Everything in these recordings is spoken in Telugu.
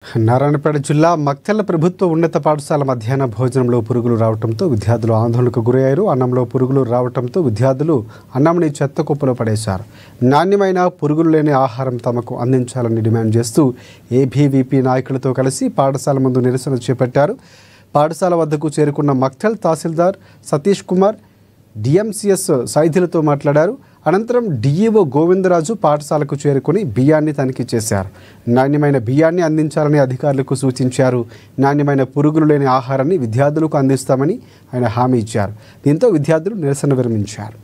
నారాయణపేట జిల్లా మక్తెల ప్రభుత్వ ఉన్నత పాఠశాల మధ్యాహ్న భోజనంలో పురుగులు రావడంతో విద్యార్థులు ఆందోళనకు గురయ్యారు. అన్నంలో పురుగులు రావడంతో విద్యార్థులు అన్నంని చెత్త కుప్పలో పడేశారు. నాణ్యమైన పురుగులు లేని ఆహారం తమకు అందించాలని డిమాండ్ చేస్తూ ఏబీవీపీ నాయకులతో కలిసి పాఠశాల ముందు నిరసన చేపట్టారు. పాఠశాల వద్దకు చేరుకున్న మక్తెల్ తహసీల్దార్ సతీష్ కుమార్ డిఎంసీఎస్ సైదులతో మాట్లాడారు. అనంతరం డిఈఓ గోవిందరాజు పాఠశాలకు చేరుకుని బియ్యాన్ని తనిఖీ చేశారు. నాణ్యమైన బియ్యాన్ని అందించాలని అధికారులకు సూచించారు. నాణ్యమైన పురుగులు లేని ఆహారాన్ని విద్యార్థులకు అందిస్తామని ఆయన హామీ ఇచ్చారు. దీంతో విద్యార్థులు నిరసన విరమించారు.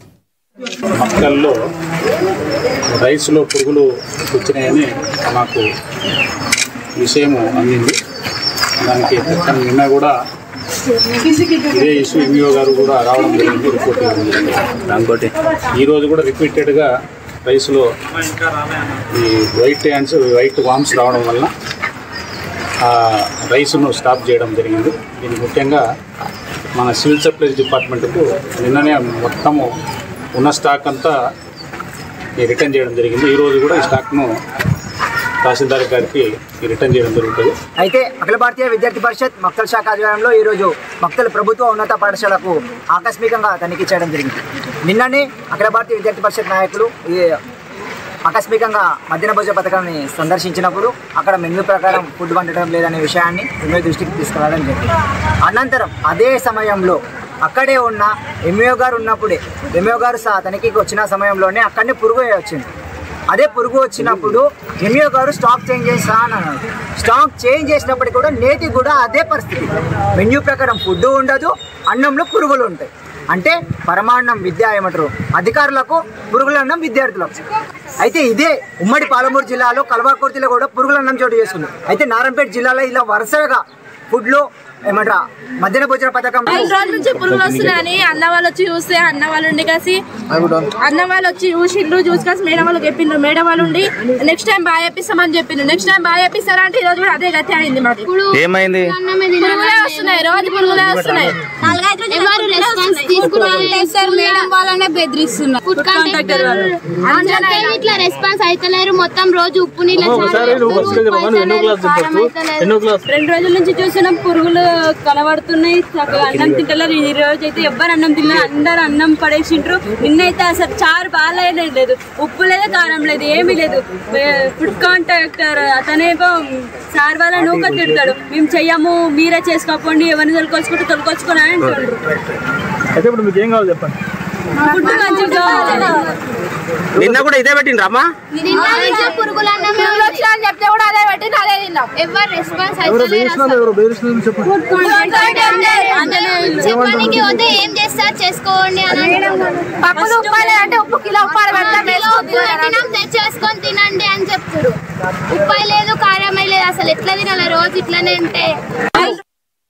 మక్కల్లో రైస్లో పురుగులు వచ్చినాయని మాకు విషయం అందింది. దానికి నిన్న కూడా ఇదే ఇష్యూ ఎంఈఓ గారు కూడా రావడం జరిగింది, రిపోర్ట్ ఇవ్వడం జరిగింది. దాంతో ఈరోజు కూడా రిపీటెడ్గా రైస్లో ఈ వైట్ వామ్స్ రావడం వల్ల రైస్ను స్టాప్ చేయడం జరిగింది. దీనికి ముఖ్యంగా మన సివిల్ సప్లైస్ డిపార్ట్మెంట్కు నిన్ననే మొత్తము ఉన్న స్టాక్ అంతా రిటర్న్ చేయడం జరిగింది. ఈరోజు కూడా ఈ స్టాక్ను తహసీల్దార్ గారికి రిటర్న్ చేయడం జరుగుతుంది. అయితే అఖిల భారతీయ విద్యార్థి పరిషత్ మక్తల్ శాఖ ఆధ్వర్యంలో ఈరోజు మక్తల్ ప్రభుత్వ ఉన్నత పాఠశాలకు ఆకస్మికంగా తనిఖీ చేయడం జరిగింది. నిన్ననే అఖిల భారతీయ విద్యార్థి పరిషత్ నాయకులు ఆకస్మికంగా మధ్యాహ్న భోజన పథకాన్ని సందర్శించినప్పుడు అక్కడ మెనూ ప్రకారం ఫుడ్ వండటం లేదనే విషయాన్ని ఎంఈఓ దృష్టికి తీసుకురావడం జరిగింది. అనంతరం అదే సమయంలో అక్కడే ఉన్న ఎంఈఓ గారు ఉన్నప్పుడే ఎంఈఓ గారు తనిఖీకి వచ్చిన సమయంలోనే అక్కడనే పురుగు వచ్చింది. అదే పురుగు వచ్చినప్పుడు ఎంఈఓ గారు స్టాక్ చేంజ్ చేస్తా అని అన్నారు. స్టాక్ చేంజ్ చేసినప్పటికీ కూడా నేటికి కూడా అదే పరిస్థితి. మెన్యూ ప్రకారం ఫుడ్ ఉండదు, అన్నంలో పురుగులు ఉంటాయి. అంటే పరమాన్నం విద్య ఏమంటారు అధికారులకు, పురుగుల అన్నం విద్యార్థులకు. అయితే ఇదే ఉమ్మడి పాలమూరు జిల్లాలో కల్వాకుర్తిలో కూడా పురుగుల అన్నం చోటు చేసుకుంది. అయితే నారాయణపేట జిల్లాలో ఇలా వరుసగా ఫుడ్లో ఏమంటారా మధ్యాహ్న భోజన పథకం రోజు నుంచి పురుగులు వస్తున్నాయని అన్న వాళ్ళు వచ్చి చూస్తే అన్న వాళ్ళు ఉండి కాసి అన్న వాళ్ళు వచ్చి చూసిండ్రు. చూసి మేడం వాళ్ళు చెప్పిండ్రు. మేడం వాళ్ళు ఉండి నెక్స్ట్ టైం బాగా చెప్పిస్తామని చెప్పిండ్రు. నెక్స్ట్ టైం బాగా చెప్పిస్తారా అంటే ఈ రోజు కూడా అదే గతి అయింది. మాకు ఏమైంది? పురుగులే వస్తున్నాయి, రోజు పురుగులే వస్తున్నాయి. మేడం వాళ్ళనే బెదిరిస్తున్నారు. ఇట్లా రెస్పాన్స్ అయితలేరు. మొత్తం రోజు ఉప్పు నీళ్ళు 2 రోజుల నుంచి చూస్తున్నాం పురుగులు కనబడుతున్నాయి. అన్నం తింటలేరు. ఈ రోజు అయితే ఎవ్వరు అన్నం తినలేదు, అందరు అన్నం పడేసిండ్రు. నిన్నైతే అసలు చారు బాగాలేదు, లేదు ఉప్పు లేదు, కారం లేదు, ఏమీ లేదు. ఫుడ్ కాంట్రాక్టర్ అతనేమో సార్ వాళ్ళ నూక తిడతాడు. మేము చెయ్యము, మీరే చేసుకోండి, ఎవరిని తొలకొచ్చుకొని అని అంటుండ్రు. నిన్న కూడా ఇదే పెట్టిండ్రా అమ్మా? చెప్తే కూడా అదే పెట్టి అదే తిన్నాం. ఎవరు రెస్పాన్స్ చెప్పడానికి వద్ద ఏం చేస్తారు చేసుకోండి అని పప్పులు ఉప్పాలి అంటే ఉప్పు కిలో తెచ్చేసుకొని తినండి అని చెప్తారు. ఉప్పాయి లేదు, కారమై లేదు. అసలు ఎట్లా తినాలి? రోజు ఇట్లనే ఉంటే